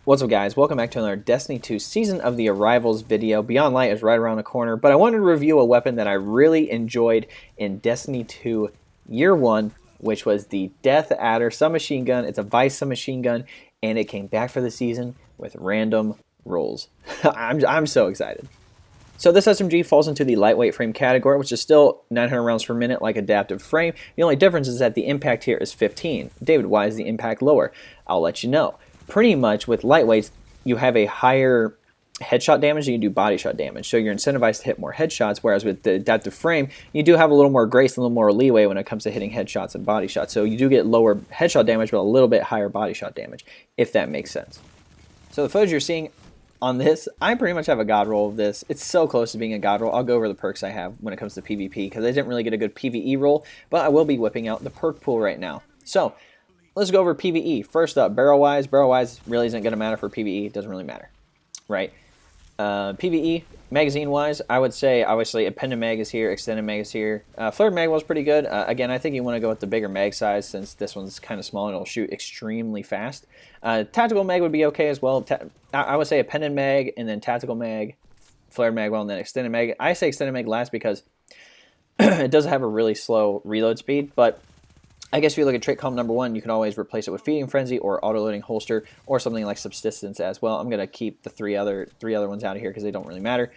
What's up, guys? Welcome back to another Destiny 2 Season of the Arrivals video. Beyond Light is right around the corner, but I wanted to review a weapon that I really enjoyed in Destiny 2 Year 1, which was the Death Adder submachine gun. It's a Veist submachine gun, and it came back for the season with random rolls. I'm so excited. So this SMG falls into the lightweight frame category, which is still 900 rounds per minute like adaptive frame. The only difference is that the impact here is 15. David, why is the impact lower? I'll let you know. Pretty much with lightweights, you have a higher headshot damage than you do body shot damage. So you're incentivized to hit more headshots, whereas with the adaptive frame, you do have a little more grace and a little more leeway when it comes to hitting headshots and body shots. So you do get lower headshot damage, but a little bit higher body shot damage, if that makes sense. So the footage you're seeing on this, I pretty much have a god roll of this. It's so close to being a god roll. I'll go over the perks I have when it comes to PvP, because I didn't really get a good PvE roll, but I will be whipping out the perk pool right now. So let's go over PvE. First up, barrel-wise. Barrel-wise really isn't going to matter for PvE. It doesn't really matter, right? PvE, magazine-wise, I would say, obviously, appended mag is here, extended mag is here. Flared mag was pretty good. Again, I think you want to go with the bigger mag size, since this one's kind of small and it'll shoot extremely fast. Tactical mag would be okay as well. I would say appended mag, and then tactical mag, flared mag, well, and then extended mag. I say extended mag last because it does have a really slow reload speed, but I guess if you look at trait column number 1, you can always replace it with Feeding Frenzy or Auto-Loading Holster or something like Subsistence as well. I'm going to keep the three other ones out of here because they don't really matter.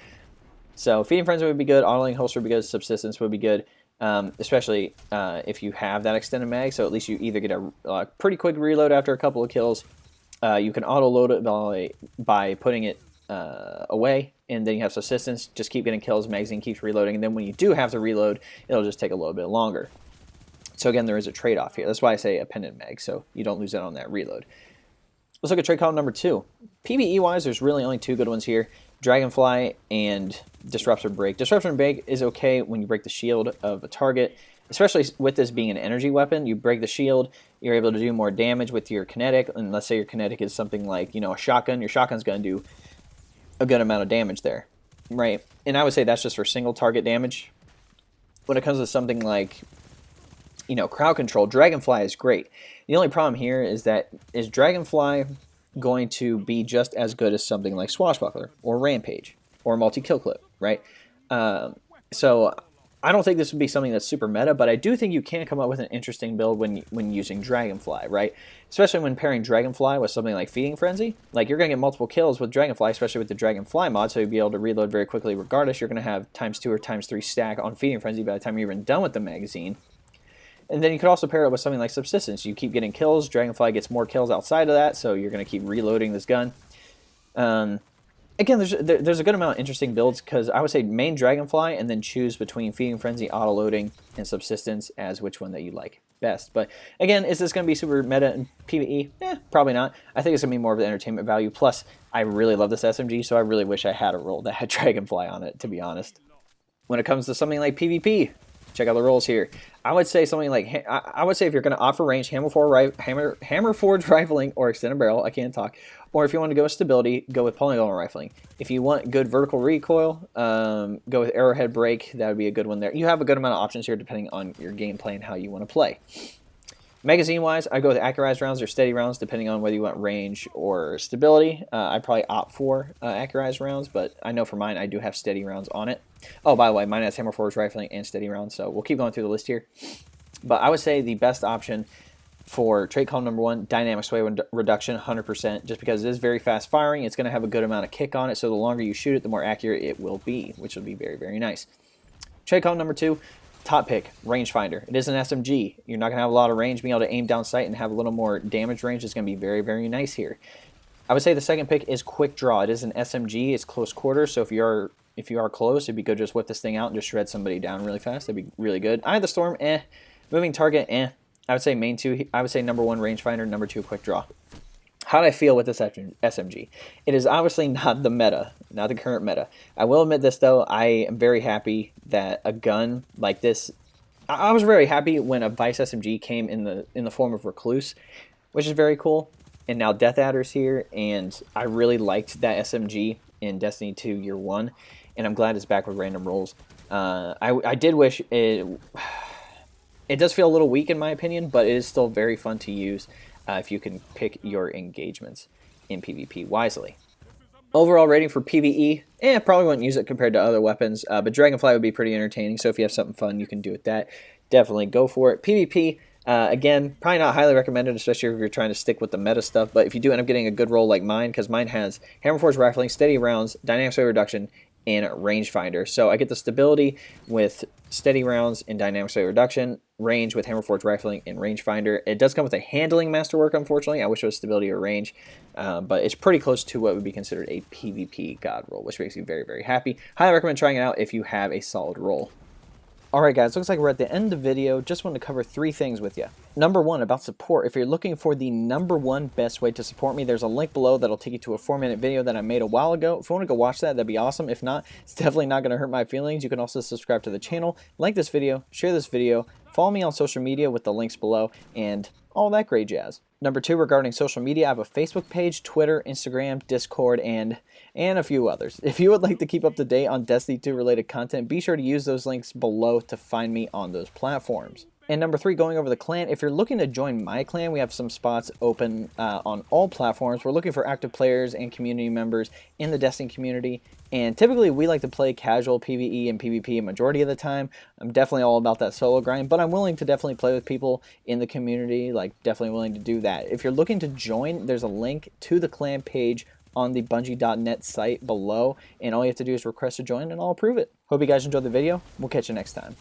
So Feeding Frenzy would be good, Auto-Loading Holster would be good, Subsistence would be good, especially if you have that extended mag. So at least you either get a pretty quick reload after a couple of kills. You can auto-load it by putting it away, and then you have Subsistence. Just keep getting kills, magazine keeps reloading, and then when you do have to reload, it'll just take a little bit longer. So again, there is a trade-off here. That's why I say appended mag, so you don't lose out on that reload. Let's look at trait column number 2. PvE-wise, there's really only 2 good ones here. Dragonfly and Disruption Break. Disruption Break is okay when you break the shield of a target, especially with this being an energy weapon. You break the shield, you're able to do more damage with your kinetic, and let's say your kinetic is something like, a shotgun. Your shotgun's going to do a good amount of damage there, right? And I would say that's just for single target damage. When it comes to something like crowd control, Dragonfly is great. The only problem here is Dragonfly going to be just as good as something like Swashbuckler or Rampage or Multi-Kill Clip, right? So I don't think this would be something that's super meta, but I do think you can come up with an interesting build when using Dragonfly, right? Especially when pairing Dragonfly with something like Feeding Frenzy. Like, you're going to get multiple kills with Dragonfly, especially with the Dragonfly mod, so you'll be able to reload very quickly regardless. You're going to have ×2 or ×3 stack on Feeding Frenzy by the time you're even done with the magazine. And then you could also pair it with something like Subsistence. You keep getting kills. Dragonfly gets more kills outside of that, so you're going to keep reloading this gun. Again, there's a good amount of interesting builds, because I would say main Dragonfly and then choose between Feeding Frenzy, Auto-Loading, and Subsistence as which one that you like best. But again, is this going to be super meta in PvE? Probably not. I think it's going to be more of the entertainment value. Plus, I really love this SMG, so I really wish I had a roll that had Dragonfly on it, to be honest. When it comes to something like PvP, check out the rolls here. I would say something like, I would say if you're going to offer range, hammer forged rifling or extended barrel, I can't talk. Or if you want to go with stability, go with polygonal rifling. If you want good vertical recoil, go with arrowhead break. That would be a good one there. You have a good amount of options here depending on your gameplay and how you want to play. Magazine-wise, I go with accurized rounds or steady rounds, depending on whether you want range or stability. I'd probably opt for accurized rounds, but I know for mine, I do have steady rounds on it. Oh, by the way, mine has hammer forged rifling and steady rounds, so we'll keep going through the list here. But I would say the best option for trait column number 1, dynamic sway reduction, 100%, just because it is very fast firing. It's going to have a good amount of kick on it, so the longer you shoot it, the more accurate it will be, which will be very, very nice. Trait column number 2, top pick, rangefinder. It is an SMG. You're not going to have a lot of range. Being able to aim down sight and have a little more damage range is going to be very, very nice here. I would say the second pick is quick draw. It is an SMG. It's close quarters, so if you are close, it'd be good to just whip this thing out and just shred somebody down really fast. That'd be really good. Eye of the Storm, Moving target, I would say main 2. I would say number 1, rangefinder, number 2, quick draw. How do I feel with this SMG? It is obviously not the meta, not the current meta. I will admit this, though. I am very happy that a gun like this... I was very happy when a Veist SMG came in the form of Recluse, which is very cool. And now Death Adder's here, and I really liked that SMG in Destiny 2 Year 1, and I'm glad it's back with random rolls. I did wish it... It does feel a little weak in my opinion, but it is still very fun to use if you can pick your engagements. in PvP wisely. Overall rating for PvE, probably wouldn't use it compared to other weapons, but Dragonfly would be pretty entertaining, so if you have something fun you can do with that, definitely go for it. PvP, again, probably not highly recommended, especially if you're trying to stick with the meta stuff, but if you do end up getting a good roll like mine, because mine has Hammerforged Rifling, Steady Rounds, Dynamic Sway Reduction, and Rangefinder. So I get the stability with Steady Rounds and Dynamic Sway Reduction, range with Hammerforged Rifling and Rangefinder. It does come with a Handling Masterwork, unfortunately. I wish it was stability or range, but it's pretty close to what would be considered a PvP god roll, which makes me very, very happy. Highly recommend trying it out if you have a solid roll. Alright guys, looks like we're at the end of the video. Just wanted to cover 3 things with you. Number 1, about support. If you're looking for the #1 best way to support me, there's a link below that'll take you to a 4-minute video that I made a while ago. If you want to go watch that, that'd be awesome. If not, it's definitely not going to hurt my feelings. You can also subscribe to the channel, like this video, share this video, follow me on social media with the links below, and all that great jazz. Number 2, regarding social media, I have a Facebook page, Twitter, Instagram, Discord, and a few others. If you would like to keep up to date on Destiny 2 related content, be sure to use those links below to find me on those platforms. And number 3, going over the clan, if you're looking to join my clan, we have some spots open on all platforms. We're looking for active players and community members in the Destiny community. And typically we like to play casual PvE and PvP a majority of the time. I'm definitely all about that solo grind, but I'm willing to definitely play with people in the community, like definitely willing to do that. If you're looking to join, there's a link to the clan page on the Bungie.net site below, and all you have to do is request to join and I'll approve it. Hope you guys enjoyed the video. We'll catch you next time.